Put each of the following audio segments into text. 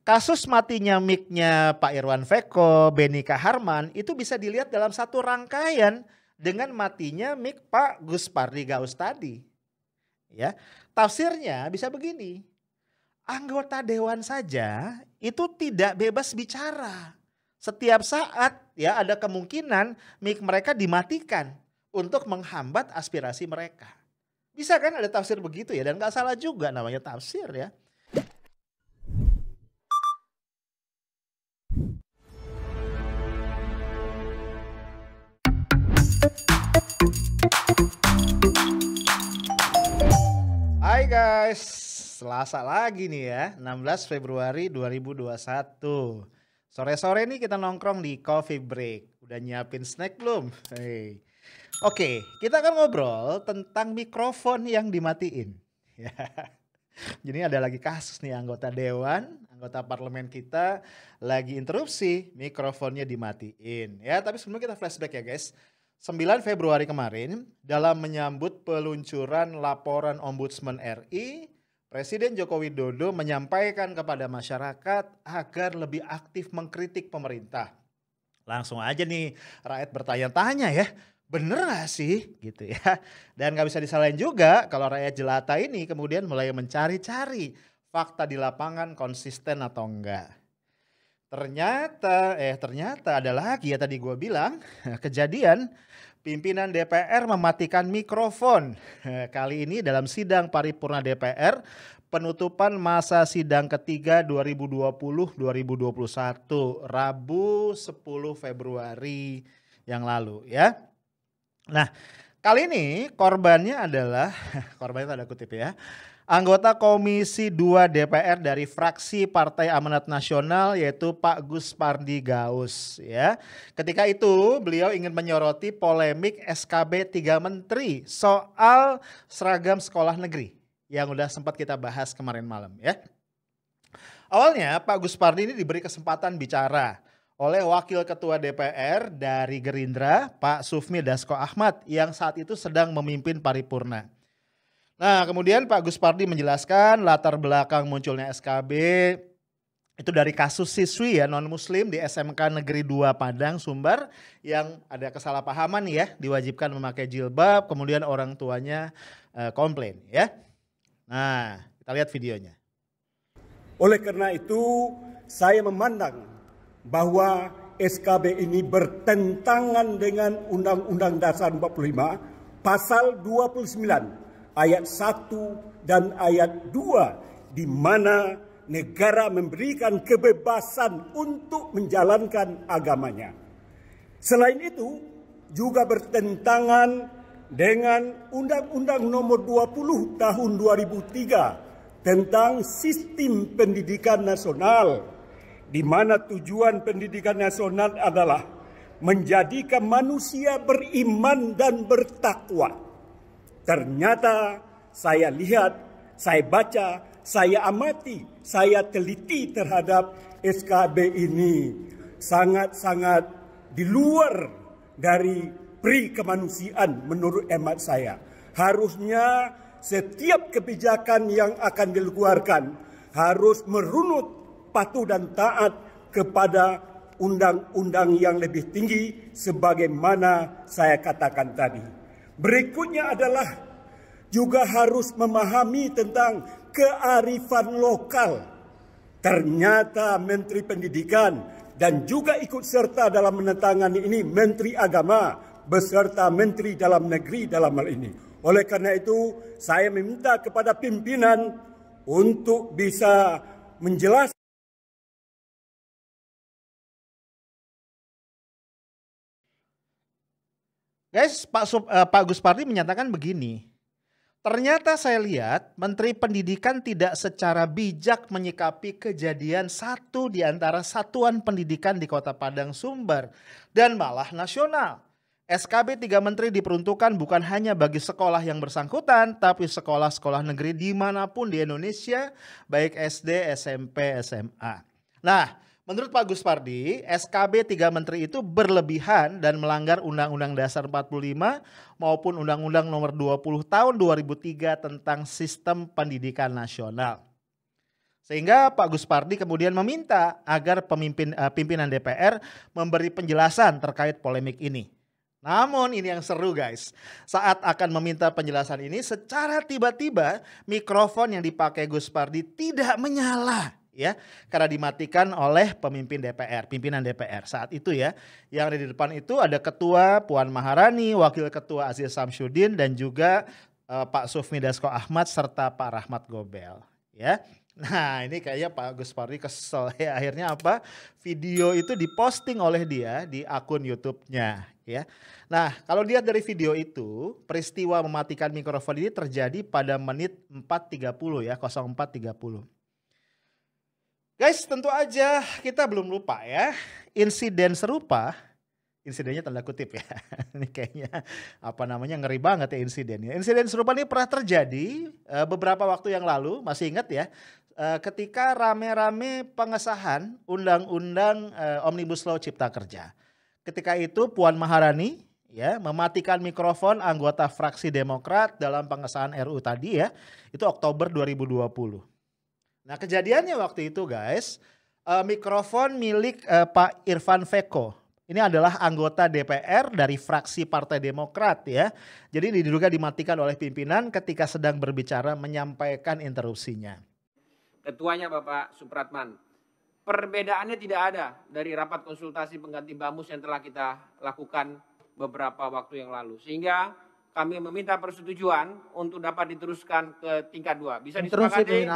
kasus matinya mic-nya Pak Irwan Veko, Beni Kaharman itu bisa dilihat dalam satu rangkaian dengan matinya mic Pak Gus Pardi Gaus tadi. Ya, tafsirnya bisa begini. Anggota dewan saja itu tidak bebas bicara. Setiap saat ya ada kemungkinan mic mereka dimatikan untuk menghambat aspirasi mereka. Bisa kan ada tafsir begitu ya, dan gak salah juga namanya tafsir ya. Hai guys, Selasa lagi nih ya, 16 Februari 2021. Sore-sore nih kita nongkrong di coffee break. Udah nyiapin snack belum? Hey. Oke, kita akan ngobrol tentang mikrofon yang dimatiin. Jadi ada lagi kasus nih anggota dewan, anggota parlemen kita lagi interupsi, mikrofonnya dimatiin. Ya, tapi sebelumnya kita flashback ya guys. 9 Februari kemarin dalam menyambut peluncuran laporan Ombudsman RI, Presiden Joko Widodo menyampaikan kepada masyarakat agar lebih aktif mengkritik pemerintah. Langsung aja nih rakyat bertanya-tanya ya, bener gak sih gitu ya. Dan gak bisa disalahin juga kalau rakyat jelata ini kemudian mulai mencari-cari fakta di lapangan konsisten atau enggak. Ternyata ada lagi ya tadi gue bilang kejadian pimpinan DPR mematikan mikrofon. Kali ini dalam sidang paripurna DPR penutupan masa sidang ketiga 2020-2021 Rabu 10 Februari yang lalu ya. Nah kali ini korbannya adalah, korbannya tanda kutip ya, anggota Komisi 2 DPR dari fraksi Partai Amanat Nasional yaitu Pak Gus Pardi Gaus ya. Ketika itu beliau ingin menyoroti polemik SKB 3 Menteri soal seragam sekolah negeri yang udah sempat kita bahas kemarin malam ya. Awalnya Pak Gus Pardi ini diberi kesempatan bicara oleh Wakil Ketua DPR dari Gerindra Pak Sufmi Dasko Ahmad yang saat itu sedang memimpin paripurna. Nah kemudian Pak Gus Pardi menjelaskan latar belakang munculnya SKB itu dari kasus siswi ya non muslim di SMK Negeri 2 Padang Sumbar yang ada kesalahpahaman ya, diwajibkan memakai jilbab, kemudian orang tuanya komplain ya. Nah kita lihat videonya. Oleh karena itu saya memandang bahwa SKB ini bertentangan dengan Undang-Undang Dasar 45 pasal 29 ayat 1 dan ayat 2 di mana negara memberikan kebebasan untuk menjalankan agamanya. Selain itu juga bertentangan dengan Undang-Undang Nomor 20 Tahun 2003 tentang Sistem Pendidikan Nasional, di mana tujuan pendidikan nasional adalah menjadikan manusia beriman dan bertakwa. Ternyata saya lihat, saya baca, saya amati, saya teliti terhadap SKB ini sangat-sangat di luar dari pri kemanusiaan menurut hemat saya. Harusnya setiap kebijakan yang akan dikeluarkan harus merunut patuh dan taat kepada undang-undang yang lebih tinggi sebagaimana saya katakan tadi. Berikutnya adalah juga harus memahami tentang kearifan lokal. Ternyata Menteri Pendidikan dan juga ikut serta dalam menandatangani ini Menteri Agama beserta Menteri Dalam Negeri dalam hal ini. Oleh karena itu saya meminta kepada pimpinan untuk bisa menjelaskan. Guys, Pak Gus Pardi menyatakan begini, ternyata saya lihat Menteri Pendidikan tidak secara bijak menyikapi kejadian satu di antara satuan pendidikan di Kota Padang Sumbar dan malah nasional. SKB 3 Menteri diperuntukkan bukan hanya bagi sekolah yang bersangkutan, tapi sekolah-sekolah negeri dimanapun di Indonesia, baik SD, SMP, SMA. Nah, menurut Pak Gus Pardi, SKB 3 Menteri itu berlebihan dan melanggar Undang-Undang Dasar 45 maupun Undang-Undang Nomor 20 Tahun 2003 tentang Sistem Pendidikan Nasional. Sehingga Pak Gus-Pardi kemudian meminta agar pimpinan DPR memberi penjelasan terkait polemik ini. Namun ini yang seru guys, saat akan meminta penjelasan ini secara tiba-tiba mikrofon yang dipakai Gus-Pardi tidak menyala ya, karena dimatikan oleh pimpinan DPR saat itu ya. Yang ada di depan itu ada Ketua Puan Maharani, Wakil Ketua Aziz Samsudin dan juga Pak Sufmi Dasko Ahmad serta Pak Rahmat Gobel ya. Nah ini kayaknya Pak Gus-Pardi kesel ya, akhirnya apa, video itu diposting oleh dia di akun YouTube-nya ya. Nah kalau lihat dari video itu, peristiwa mematikan mikrofon ini terjadi pada menit 4.30 ya, 04.30. Guys tentu aja kita belum lupa ya, insiden serupa, insidennya tanda kutip ya, ini kayaknya ngeri banget ya insidennya. Insiden serupa ini pernah terjadi beberapa waktu yang lalu, masih ingat ya, ketika rame-rame pengesahan undang-undang Omnibus Law Cipta Kerja. Ketika itu Puan Maharani ya mematikan mikrofon anggota fraksi Demokrat dalam pengesahan RU tadi ya, itu Oktober 2020. Nah kejadiannya waktu itu guys, mikrofon milik Pak Irfan Veko. Ini adalah anggota DPR dari fraksi Partai Demokrat ya. Jadi diduga dimatikan oleh pimpinan ketika sedang berbicara menyampaikan interupsinya. Ketuanya Bapak Supratman. Perbedaannya tidak ada dari rapat konsultasi pengganti Bamus yang telah kita lakukan beberapa waktu yang lalu. Sehingga kami meminta persetujuan untuk dapat diteruskan ke tingkat 2. Bisa disepakati?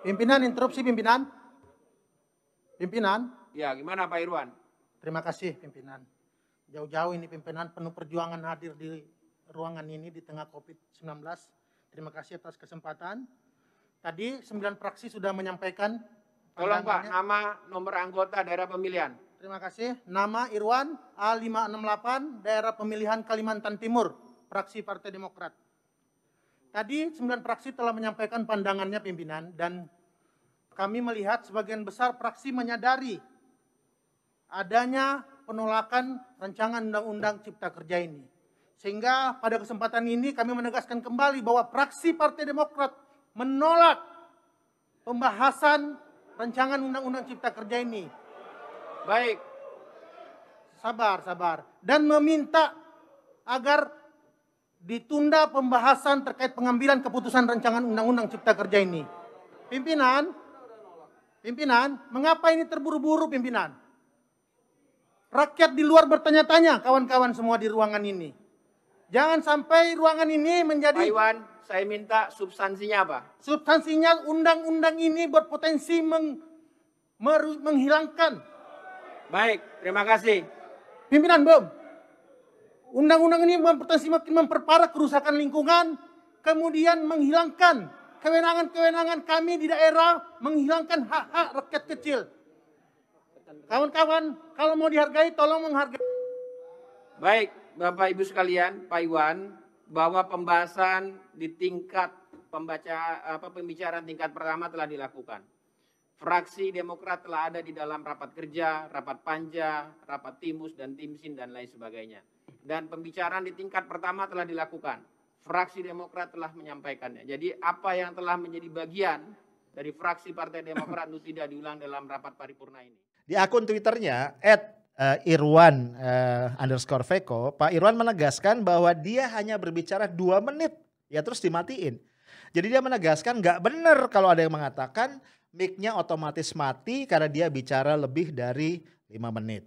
Pimpinan, interupsi pimpinan. Pimpinan. Ya, gimana Pak Irwan? Terima kasih pimpinan. Jauh-jauh ini pimpinan penuh perjuangan hadir di ruangan ini di tengah COVID-19. Terima kasih atas kesempatan. Tadi 9 fraksi sudah menyampaikan. Tolong Pak, nama nomor anggota daerah pemilihan. Terima kasih. Nama Irwan A568 daerah pemilihan Kalimantan Timur, fraksi Partai Demokrat. Tadi 9 fraksi telah menyampaikan pandangannya pimpinan dan kami melihat sebagian besar fraksi menyadari adanya penolakan rancangan undang-undang Cipta Kerja ini. Sehingga pada kesempatan ini kami menegaskan kembali bahwa fraksi Partai Demokrat menolak pembahasan rancangan undang-undang Cipta Kerja ini. Baik. Sabar. Dan meminta agar ditunda pembahasan terkait pengambilan keputusan rancangan undang-undang Cipta Kerja ini. Pimpinan, mengapa ini terburu-buru pimpinan? Rakyat di luar bertanya-tanya, kawan-kawan semua di ruangan ini. Jangan sampai ruangan ini menjadi... Pak Iwan, saya minta substansinya apa? Substansinya undang-undang ini berpotensi menghilangkan. Baik, terima kasih. Pimpinan, belum. Undang-undang ini berpotensi makin memperparah kerusakan lingkungan, kemudian menghilangkan kewenangan-kewenangan kami di daerah, menghilangkan hak-hak rakyat kecil. Kawan-kawan, kalau mau dihargai, tolong menghargai. Baik, Bapak Ibu sekalian, Pak Iwan, bahwa pembahasan di tingkat pembicaraan tingkat pertama telah dilakukan. Fraksi Demokrat telah ada di dalam rapat kerja, rapat panja, rapat timus dan timsin dan lain sebagainya. Dan pembicaraan di tingkat pertama telah dilakukan. Fraksi Demokrat telah menyampaikannya. Jadi apa yang telah menjadi bagian dari fraksi Partai Demokrat itu tidak diulang dalam rapat paripurna ini. Di akun Twitternya @irwan_veko, Pak Irwan menegaskan bahwa dia hanya berbicara 2 menit, ya terus dimatiin. Jadi dia menegaskan nggak benar kalau ada yang mengatakan mic-nya otomatis mati karena dia bicara lebih dari 5 menit.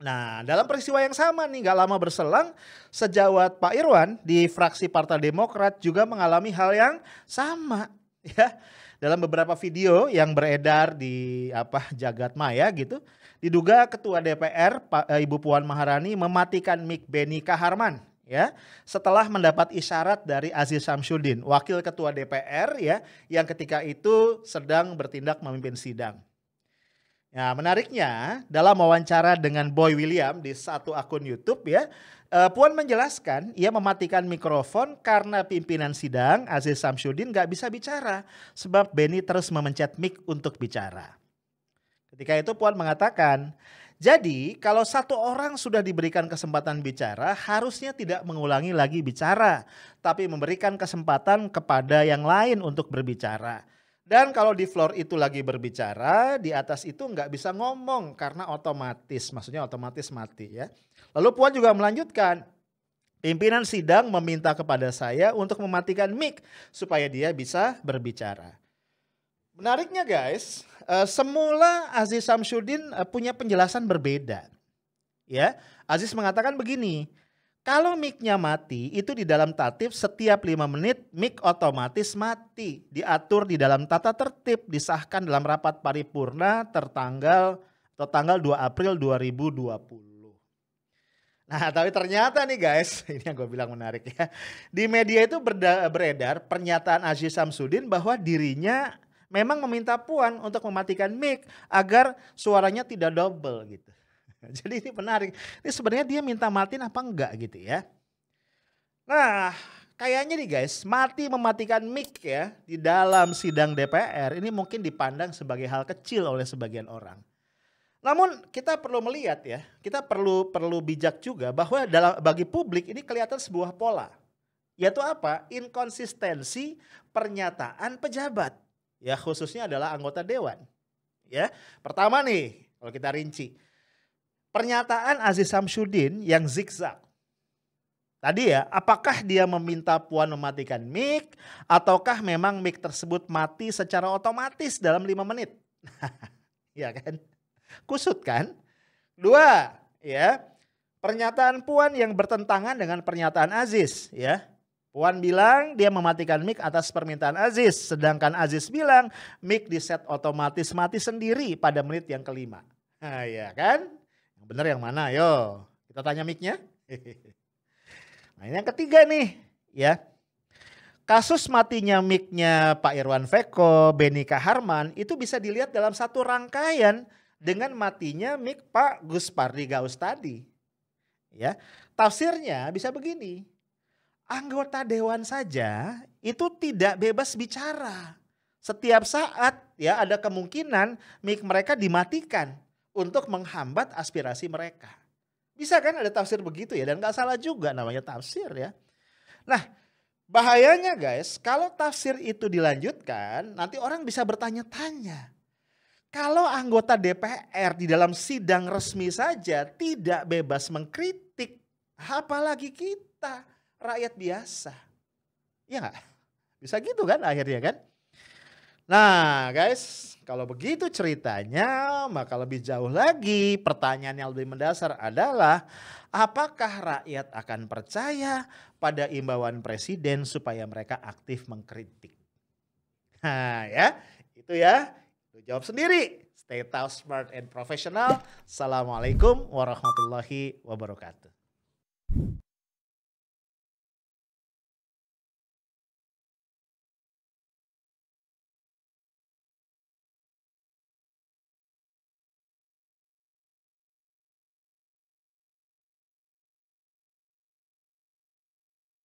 Nah dalam peristiwa yang sama nih, gak lama berselang sejawat Pak Irwan di fraksi Partai Demokrat juga mengalami hal yang sama ya. Dalam beberapa video yang beredar di jagat maya gitu, diduga Ketua DPR Ibu Puan Maharani mematikan mic Beni Kaharman ya setelah mendapat isyarat dari Aziz Samsudin, Wakil Ketua DPR ya, yang ketika itu sedang bertindak memimpin sidang. Ya, menariknya dalam wawancara dengan Boy William di satu akun YouTube ya, Puan menjelaskan ia mematikan mikrofon karena pimpinan sidang Aziz Samsudin gak bisa bicara sebab Beni terus memencet mic untuk bicara. Ketika itu Puan mengatakan, jadi kalau satu orang sudah diberikan kesempatan bicara harusnya tidak mengulangi lagi bicara, tapi memberikan kesempatan kepada yang lain untuk berbicara. Dan kalau di floor itu lagi berbicara, di atas itu nggak bisa ngomong karena otomatis, maksudnya otomatis mati ya. Lalu Puan juga melanjutkan, pimpinan sidang meminta kepada saya untuk mematikan mic supaya dia bisa berbicara. Menariknya guys, semula Aziz Samsudin punya penjelasan berbeda. Ya, Aziz mengatakan begini, kalau mic-nya mati itu di dalam tatip setiap 5 menit mic otomatis mati. Diatur di dalam tata tertib, disahkan dalam rapat paripurna tanggal 2 April 2020. Nah tapi ternyata nih guys, ini yang gue bilang menarik ya. Di media itu beredar pernyataan Aziz Samsudin bahwa dirinya memang meminta Puan untuk mematikan mic agar suaranya tidak double gitu. Jadi ini menarik. Ini sebenarnya dia minta matiin apa enggak gitu ya. Nah kayaknya nih guys, mematikan mic ya di dalam sidang DPR ini mungkin dipandang sebagai hal kecil oleh sebagian orang. Namun kita perlu melihat ya, kita perlu bijak juga bahwa bagi publik ini kelihatan sebuah pola. Yaitu apa? Inkonsistensi pernyataan pejabat. Ya khususnya adalah anggota dewan. Ya, pertama nih kalau kita rinci. Pernyataan Aziz Samsudin yang zigzag. Tadi ya, apakah dia meminta Puan mematikan mic ataukah memang mic tersebut mati secara otomatis dalam 5 menit? Ya kan? Kusut kan? 2, ya. Pernyataan Puan yang bertentangan dengan pernyataan Aziz, ya. Puan bilang dia mematikan mic atas permintaan Aziz, sedangkan Aziz bilang mic di-set otomatis mati sendiri pada menit yang kelima. Nah, ya kan? Bener yang mana? Yo, kita tanya mic-nya. Nah ini yang ketiga nih, ya. Kasus matinya mic-nya Pak Irwan Veko, Beni Kaharman itu bisa dilihat dalam satu rangkaian dengan matinya mic Pak Gus Pardi Gaus tadi. Ya, tafsirnya bisa begini. Anggota dewan saja itu tidak bebas bicara. Setiap saat ya ada kemungkinan mic mereka dimatikan untuk menghambat aspirasi mereka. Bisa kan ada tafsir begitu ya, dan gak salah juga namanya tafsir ya. Nah bahayanya guys, kalau tafsir itu dilanjutkan nanti orang bisa bertanya-tanya. Kalau anggota DPR di dalam sidang resmi saja tidak bebas mengkritik, apalagi kita rakyat biasa. Ya gak? Bisa gitu kan akhirnya kan. Nah guys, kalau begitu ceritanya maka lebih jauh lagi pertanyaan yang lebih mendasar adalah apakah rakyat akan percaya pada imbauan presiden supaya mereka aktif mengkritik. Nah ya, itu ya, lu jawab sendiri. Stay tough, smart and professional. Assalamualaikum warahmatullahi wabarakatuh.